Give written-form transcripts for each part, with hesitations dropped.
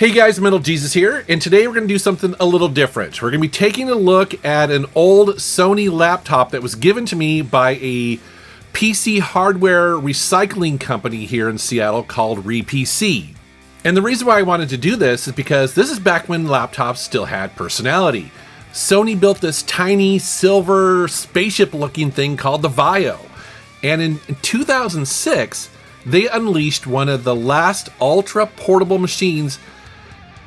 Hey guys, MetalJesus here, and today we're going to do something a little different. We're going to be taking a look at an old Sony laptop that was given to me by a PC hardware recycling company here in Seattle called RePC. And the reason why I wanted to do this is because this is back when laptops still had personality. Sony built this tiny silver spaceship looking thing called the Vaio. And in 2006, they unleashed one of the last ultra portable machines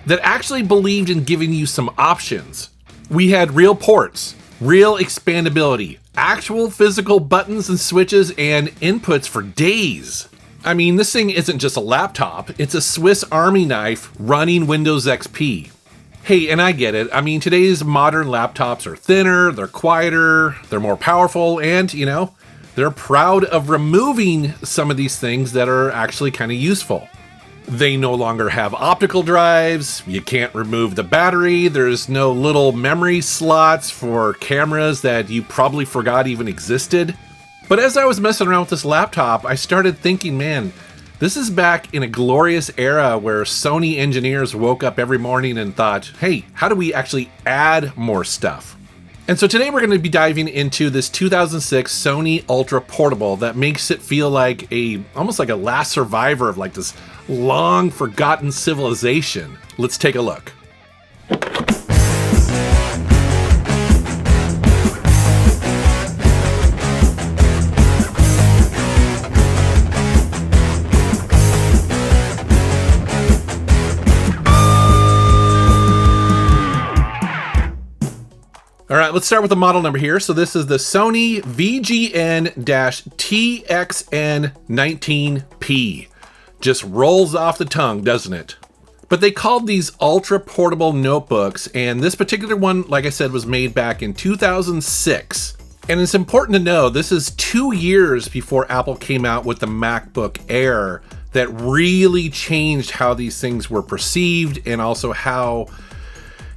that actually believed in giving you some options. We had real ports, real expandability, actual physical buttons and switches and inputs for days. I mean, this thing isn't just a laptop, it's a Swiss Army knife running Windows XP. Hey, and I get it. I mean, today's modern laptops are thinner, they're quieter, they're more powerful, and, they're proud of removing some of these things that are actually kind of useful. They no longer have optical drives, you can't remove the battery, there's no little memory slots for cameras that you probably forgot even existed. But as I was messing around with this laptop, I started thinking, man, this is back in a glorious era where Sony engineers woke up every morning and thought, hey, how do we actually add more stuff? And so today we're going to be diving into this 2006 Sony Ultra Portable that makes it feel like almost like a last survivor of like this long forgotten civilization. Let's take a look. All right, let's start with the model number here. So this is the Sony VGN-TXN19P. Just rolls off the tongue, doesn't it? But they called these ultra portable notebooks, and this particular one, like I said, was made back in 2006. And it's important to know, this is 2 years before Apple came out with the MacBook Air that really changed how these things were perceived and also how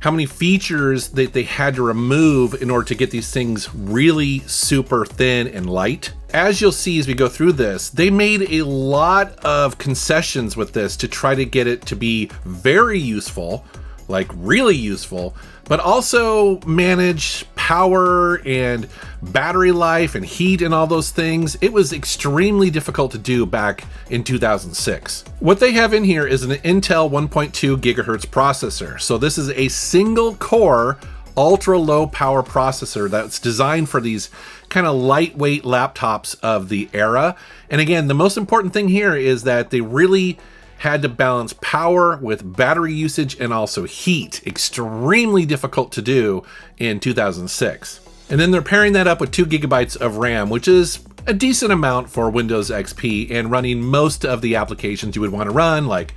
many features that they had to remove in order to get these things really super thin and light. As you'll see as we go through this, they made a lot of concessions with this to try to get it to be very useful, like really useful, but also manage power and battery life and heat and all those things. It was extremely difficult to do back in 2006. What they have in here is an Intel 1.2 gigahertz processor. So this is a single core, ultra low power processor that's designed for these kind of lightweight laptops of the era. And again, the most important thing here is that they really had to balance power with battery usage and also heat. Extremely difficult to do in 2006. And then they're pairing that up with 2 gigabytes of RAM, which is a decent amount for Windows XP and running most of the applications you would want to run, like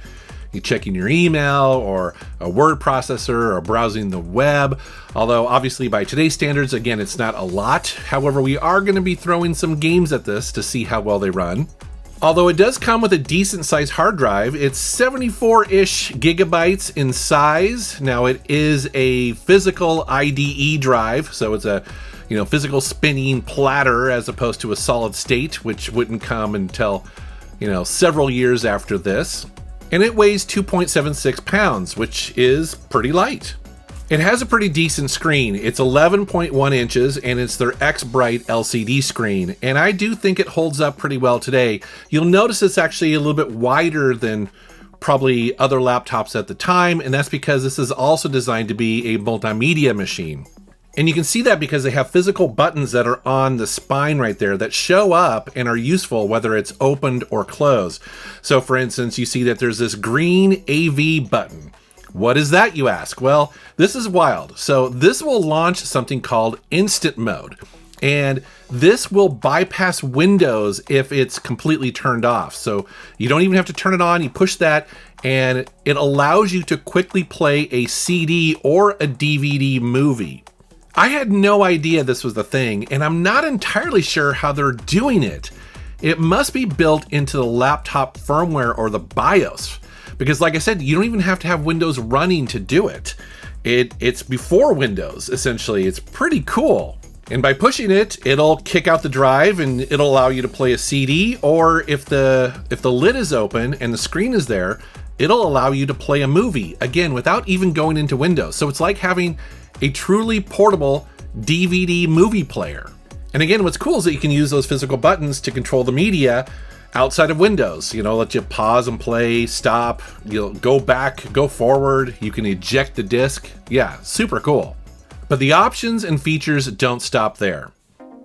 you checking your email or a word processor or browsing the web. Although obviously by today's standards, again, it's not a lot. However, we are going to be throwing some games at this to see how well they run. Although it does come with a decent sized hard drive, it's 74-ish gigabytes in size. Now it is a physical IDE drive, so it's a physical spinning platter as opposed to a solid state, which wouldn't come until several years after this. And it weighs 2.76 pounds, which is pretty light. It has a pretty decent screen. It's 11.1 inches and it's their X-Bright LCD screen. And I do think it holds up pretty well today. You'll notice it's actually a little bit wider than probably other laptops at the time. And that's because this is also designed to be a multimedia machine. And you can see that because they have physical buttons that are on the spine right there that show up and are useful whether it's opened or closed. So for instance, you see that there's this green AV button. What is that, you ask? Well, this is wild. So this will launch something called Instant Mode. And this will bypass Windows if it's completely turned off. So you don't even have to turn it on. You push that and it allows you to quickly play a CD or a DVD movie. I had no idea this was the thing, and I'm not entirely sure how they're doing it. It must be built into the laptop firmware or the BIOS. Because like I said, you don't even have to have Windows running to do it. It's before Windows, essentially. It's pretty cool. And by pushing it, it'll kick out the drive and it'll allow you to play a CD, or if the lid is open and the screen is there, it'll allow you to play a movie, again, without even going into Windows. So it's like having a truly portable DVD movie player. And again, what's cool is that you can use those physical buttons to control the media outside of Windows. Let you pause and play, stop, go back, go forward. You can eject the disc. Yeah, super cool. But the options and features don't stop there.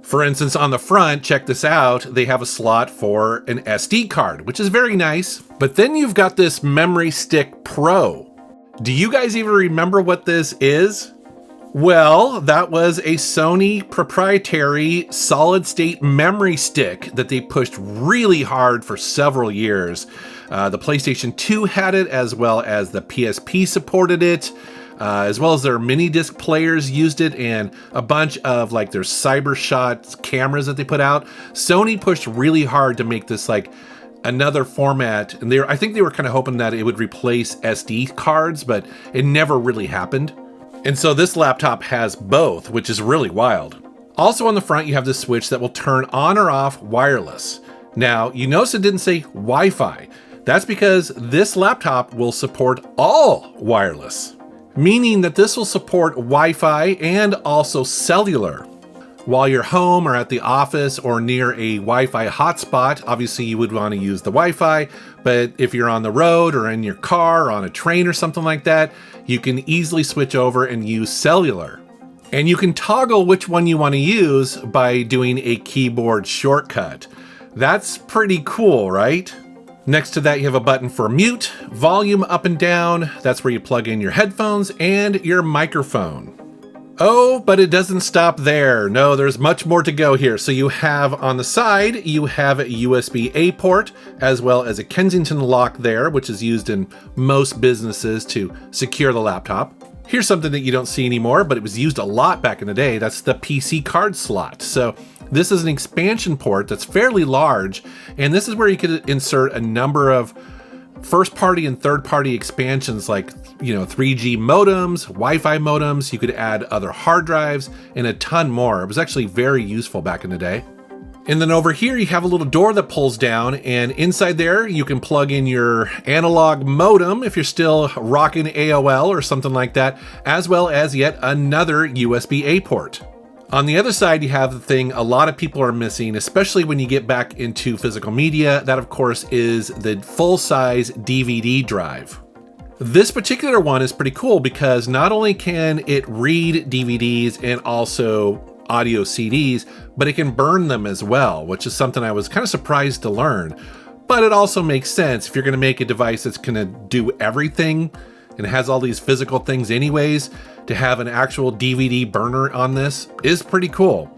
For instance, on the front, check this out, they have a slot for an SD card, which is very nice. But then you've got this Memory Stick Pro. Do you guys even remember what this is? Well, that was a Sony proprietary solid-state memory stick that they pushed really hard for several years. The PlayStation 2 had it, as well as the PSP supported it, as well as their mini disc players used it, and a bunch of their CyberShot cameras that they put out. Sony pushed really hard to make this another format, and I think they were kind of hoping that it would replace SD cards, but it never really happened. And so this laptop has both, which is really wild. Also on the front, you have this switch that will turn on or off wireless. Now, you notice it didn't say Wi-Fi. That's because this laptop will support all wireless, meaning that this will support Wi-Fi and also cellular. While you're home or at the office or near a Wi-Fi hotspot, obviously you would want to use the Wi-Fi, but if you're on the road or in your car or on a train or something like that, you can easily switch over and use cellular. And you can toggle which one you want to use by doing a keyboard shortcut. That's pretty cool, right? Next to that, you have a button for mute, volume up and down. That's where you plug in your headphones and your microphone. Oh, but it doesn't stop there. No, there's much more to go here. So you have on the side, you have a USB-A port, as well as a Kensington lock there, which is used in most businesses to secure the laptop. Here's something that you don't see anymore, but it was used a lot back in the day. That's the PC card slot. So this is an expansion port that's fairly large, and this is where you could insert a number of first-party and third-party expansions like 3G modems, Wi-Fi modems. You could add other hard drives and a ton more. It was actually very useful back in the day. And then over here, you have a little door that pulls down, and inside there, you can plug in your analog modem if you're still rocking AOL or something like that, as well as yet another USB-A port. On the other side, you have the thing a lot of people are missing, especially when you get back into physical media. That, of course, is the full-size DVD drive. This particular one is pretty cool because not only can it read DVDs and also audio CDs, but it can burn them as well, which is something I was kind of surprised to learn. But it also makes sense if you're going to make a device that's going to do everything and has all these physical things anyways, to have an actual DVD burner on this is pretty cool.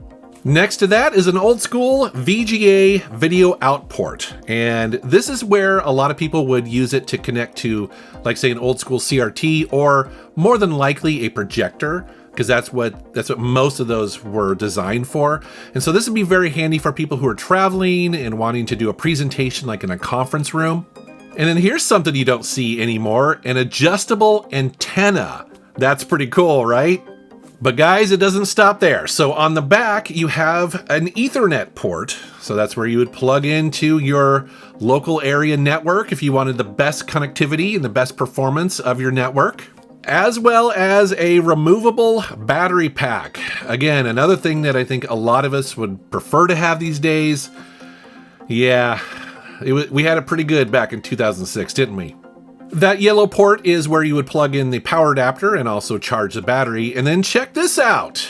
Next to that is an old school VGA video out port. And this is where a lot of people would use it to connect to, say, an old school CRT, or more than likely a projector, because that's what most of those were designed for. And so this would be very handy for people who are traveling and wanting to do a presentation like in a conference room. And then here's something you don't see anymore, an adjustable antenna. That's pretty cool, right? But guys, it doesn't stop there. So on the back, you have an Ethernet port. So that's where you would plug into your local area network if you wanted the best connectivity and the best performance of your network, as well as a removable battery pack. Again, another thing that I think a lot of us would prefer to have these days. Yeah, we had it pretty good back in 2006, didn't we? That yellow port is where you would plug in the power adapter and also charge the battery. And then check this out.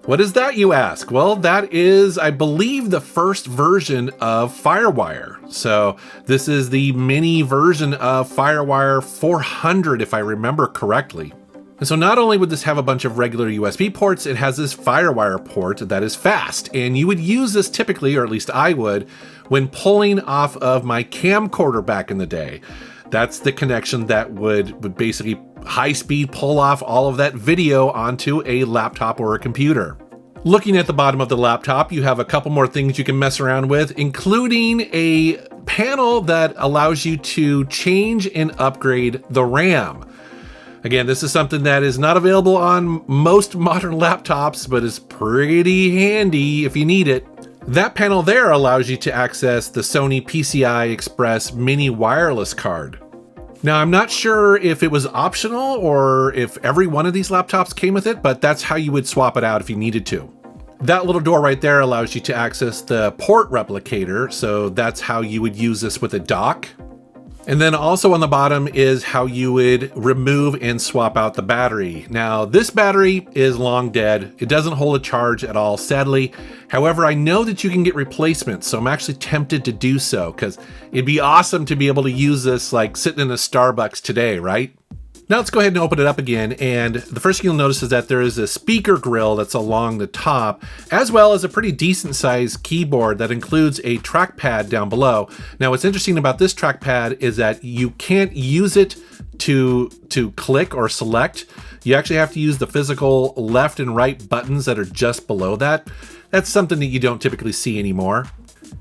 What is that, you ask? Well, that is, I believe, the first version of FireWire. So this is the mini version of FireWire 400, if I remember correctly. And so not only would this have a bunch of regular USB ports, it has this FireWire port that is fast. And you would use this typically, or at least I would, when pulling off of my camcorder back in the day. That's the connection that would basically high-speed pull off all of that video onto a laptop or a computer. Looking at the bottom of the laptop, you have a couple more things you can mess around with, including a panel that allows you to change and upgrade the RAM. Again, this is something that is not available on most modern laptops, but is pretty handy if you need it. That panel there allows you to access the Sony PCI Express mini wireless card. Now, I'm not sure if it was optional or if every one of these laptops came with it, but that's how you would swap it out if you needed to. That little door right there allows you to access the port replicator, so that's how you would use this with a dock. And then also on the bottom is how you would remove and swap out the battery. Now, this battery is long dead. It doesn't hold a charge at all, sadly. However, I know that you can get replacements, so I'm actually tempted to do so because it'd be awesome to be able to use this like sitting in a Starbucks today, right? Now let's go ahead and open it up again, and the first thing you'll notice is that there is a speaker grill that's along the top, as well as a pretty decent sized keyboard that includes a trackpad down below. Now what's interesting about this trackpad is that you can't use it to click or select. You actually have to use the physical left and right buttons that are just below that. That's something that you don't typically see anymore.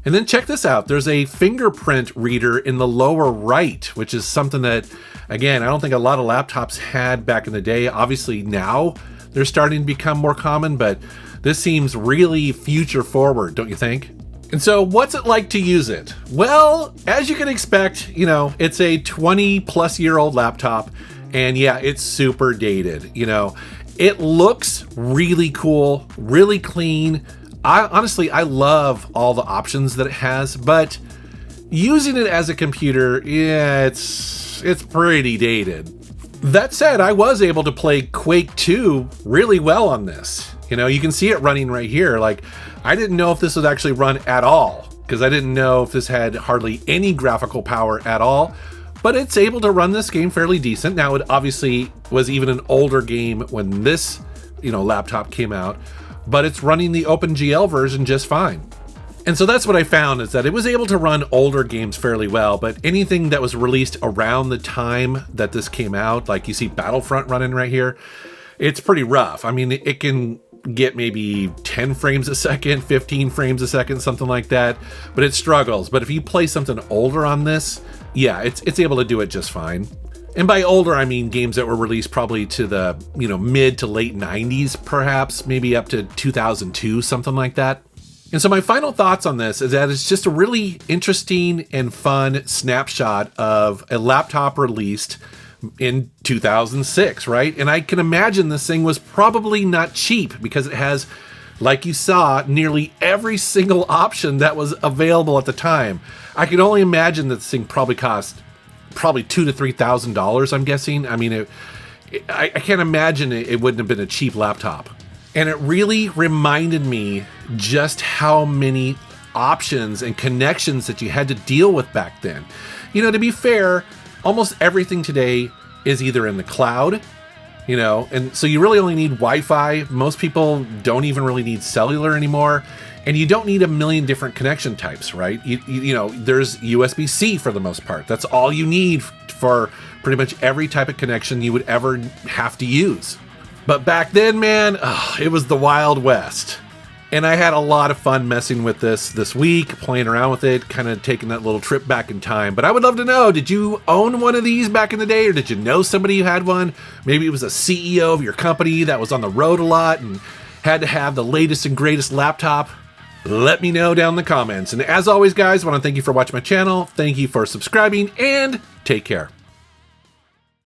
And then check this out. There's a fingerprint reader in the lower right, which is something that, again, I don't think a lot of laptops had back in the day. Obviously now they're starting to become more common, but this seems really future forward, don't you think? And so what's it like to use it? Well, as you can expect, you know, it's a 20-plus-year-old laptop, and yeah, it's super dated. You know, it looks really cool, really clean. Honestly, I love all the options that it has, but using it as a computer, yeah, it's pretty dated. That said, I was able to play Quake 2 really well on this. You know, you can see it running right here. Like, I didn't know if this would actually run at all, because I didn't know if this had hardly any graphical power at all, but it's able to run this game fairly decent. Now, it obviously was even an older game when this, you know, laptop came out, but it's running the OpenGL version just fine. And so that's what I found, is that it was able to run older games fairly well, but anything that was released around the time that this came out, like you see Battlefront running right here, it's pretty rough. I mean, it can get maybe 10 frames a second, 15 frames a second, something like that, but it struggles. But if you play something older on this, yeah, it's able to do it just fine. And by older, I mean games that were released probably to the, you know, mid to late 90s, perhaps, maybe up to 2002, something like that. And so my final thoughts on this is that it's just a really interesting and fun snapshot of a laptop released in 2006, right? And I can imagine this thing was probably not cheap because it has, like you saw, nearly every single option that was available at the time. I can only imagine that this thing probably cost $2,000 to $3,000, I'm guessing. I mean, I can't imagine it wouldn't have been a cheap laptop. And it really reminded me just how many options and connections that you had to deal with back then. You know, to be fair, almost everything today is either in the cloud, you know, and so you really only need Wi-Fi. Most people don't even really need cellular anymore. And you don't need a million different connection types, right? You know, there's USB-C for the most part. That's all you need for pretty much every type of connection you would ever have to use. But back then, man, it was the Wild West. And I had a lot of fun messing with this week, playing around with it, kind of taking that little trip back in time. But I would love to know, did you own one of these back in the day, or did you know somebody who had one? Maybe it was a CEO of your company that was on the road a lot and had to have the latest and greatest laptop. Let me know down in the comments. And as always, guys, I want to thank you for watching my channel. Thank you for subscribing, and take care.